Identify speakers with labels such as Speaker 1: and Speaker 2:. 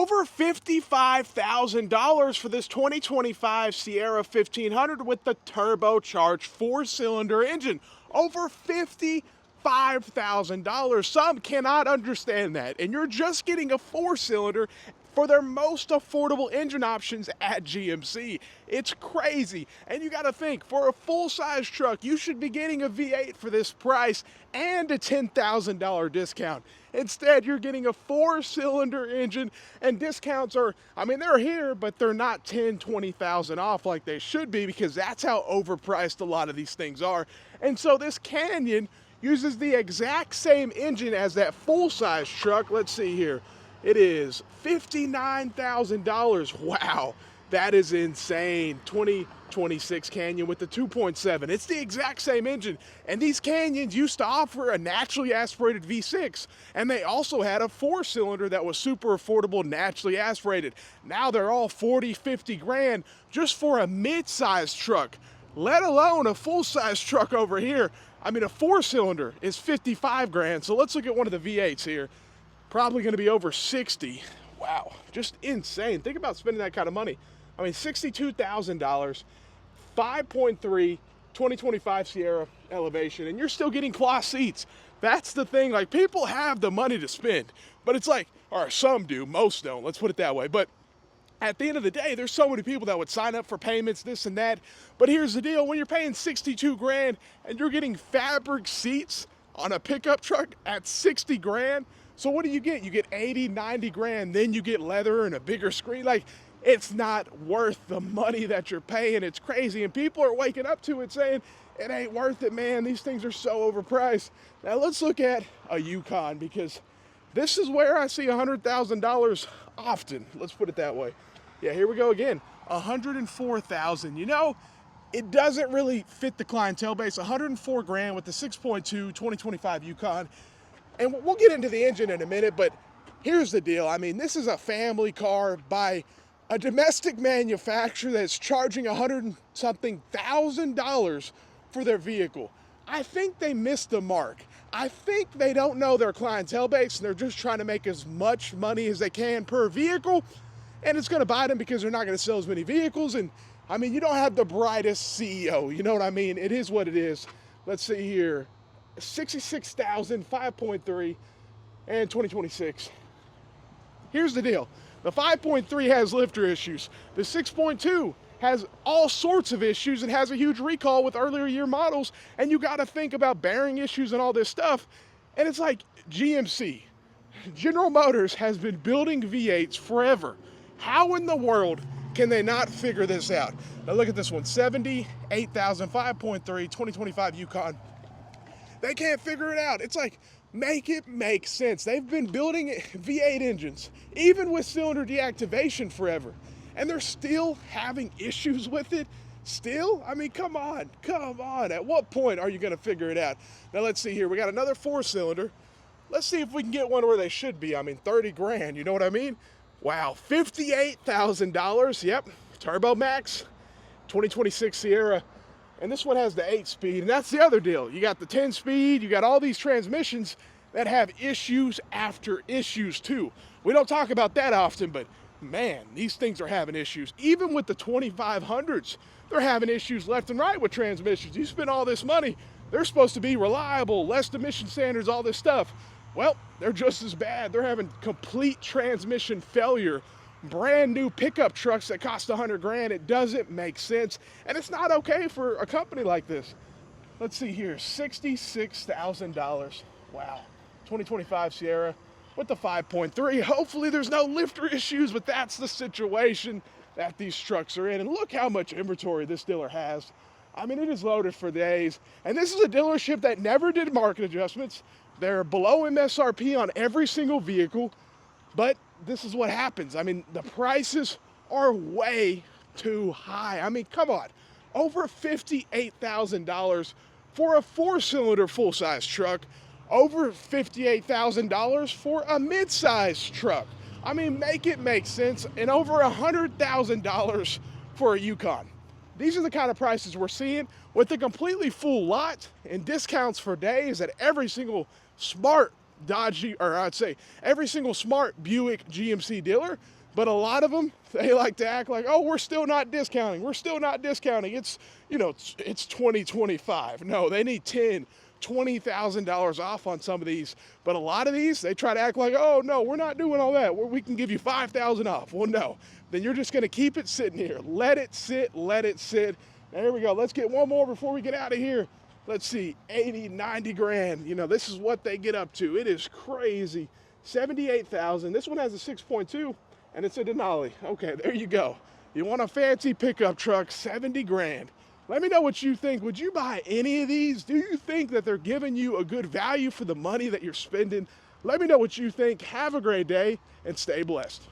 Speaker 1: Over $55,000 for this 2025 Sierra 1500 with the turbocharged four-cylinder engine. Over $55,000. Some cannot understand that, and you're just getting a four-cylinder for their most affordable engine options at GMC. It's crazy. And you got to think, for a full-size truck, you should be getting a V8 for this price and a $10,000 discount. Instead, you're getting a four-cylinder engine, and discounts are, I mean, they're here, but they're not 10, 20,000 off like they should be, because that's how overpriced a lot of these things are. And so this Canyon uses the exact same engine as that full-size truck. Let's see here. It is $59,000. Wow, that is insane. 2026 Canyon with the 2.7. It's the exact same engine. And these Canyons used to offer a naturally aspirated V6. And they also had a four-cylinder that was super affordable, naturally aspirated. Now they're all 40, 50 grand just for a mid-size truck, let alone a full-size truck over here. I mean, a four-cylinder is 55 grand. So let's look at one of the V8s here. Probably going to be over 60. Wow, just insane. Think about spending that kind of money. I mean, $62,000, 5.3, 2025 Sierra Elevation, and you're still getting cloth seats. That's the thing. Like, people have the money to spend, but it's like, or some do, most don't. Let's put it that way. But at the end of the day, there's so many people that would sign up for payments, this and that. But here's the deal: when you're paying 62 grand and you're getting fabric seats on a pickup truck at 60 grand, so what do you get? You get 80, 90 grand, then you get leather and a bigger screen. Like, it's not worth the money that you're paying. It's crazy. And people are waking up to it saying, it ain't worth it, man. These things are so overpriced. Now let's look at a Yukon, because this is where I see $100,000 often. Let's put it that way. Yeah, here we go again. $104,000. You know, it doesn't really fit the clientele base. 104 grand with the 6.2 2025 Yukon. And we'll get into the engine in a minute, but here's the deal. I mean, this is a family car by a domestic manufacturer that's charging $100-something thousand for their vehicle. I think they missed the mark. I think they don't know their clientele base, and they're just trying to make as much money as they can per vehicle, and it's going to bite them because they're not going to sell as many vehicles. And I mean, you don't have the brightest CEO, you know what I mean? It is what it is. Let's see here. 66,000, 5.3, and 2026. Here's the deal. The 5.3 has lifter issues. The 6.2 has all sorts of issues and has a huge recall with earlier year models. And you got to think about bearing issues and all this stuff. And it's like GMC, General Motors, has been building V8s forever. How in the world can they not figure this out? Now look at this one. 78,000, 5.3, 2025 Yukon. They can't figure it out. It's like, make it make sense. They've been building V8 engines, even with cylinder deactivation, forever. And they're still having issues with it. Still? I mean, come on. At what point are you going to figure it out? Now let's see here. We got another four-cylinder. Let's see if we can get one where they should be. I mean, 30 grand, you know what I mean? Wow, $58,000. Yep, Turbo Max, 2026 Sierra. And this one has the 8-speed, and that's the other deal. You got the 10-speed, you got all these transmissions that have issues after issues too. We don't talk about that often, but man, these things are having issues. Even with the 2500s, they're having issues left and right with transmissions. You spend all this money, they're supposed to be reliable, less emission standards, all this stuff. Well, they're just as bad. They're having complete transmission failure. Brand new pickup trucks that cost 100 grand. It doesn't make sense, and it's not okay for a company like this. Let's see here, $66,000. Wow, 2025 Sierra with the 5.3. Hopefully there's no lifter issues, but that's the situation that these trucks are in. And look how much inventory this dealer has. I mean, it is loaded for days. And this is a dealership that never did market adjustments. They're below MSRP on every single vehicle, but this is what happens. I mean, the prices are way too high. I mean, come on. Over $58,000 for a four-cylinder full-size truck. Over $58,000 for a mid-size truck. I mean, make it make sense. And over $100,000 for a Yukon. These are the kind of prices we're seeing with a completely full lot and discounts for days at every single smart Dodge, or I'd say every single smart Buick GMC dealer, but a lot of them, they like to act like, oh, we're still not discounting. We're still not discounting. It's, you know, it's 2025. No, they need $20,000 off on some of these. But a lot of these, they try to act like, oh, no, we're not doing all that. We can give you $5,000 off. Well, no. Then you're just going to keep it sitting here. Let it sit, let it sit. There we go. Let's get one more before we get out of here. Let's see, 80, 90 grand. You know, this is what they get up to. It is crazy. 78,000. This one has a 6.2. And it's a Denali. Okay, there you go. You want a fancy pickup truck, 70 grand. Let me know what you think. Would you buy any of these? Do you think that they're giving you a good value for the money that you're spending? Let me know what you think. Have a great day and stay blessed.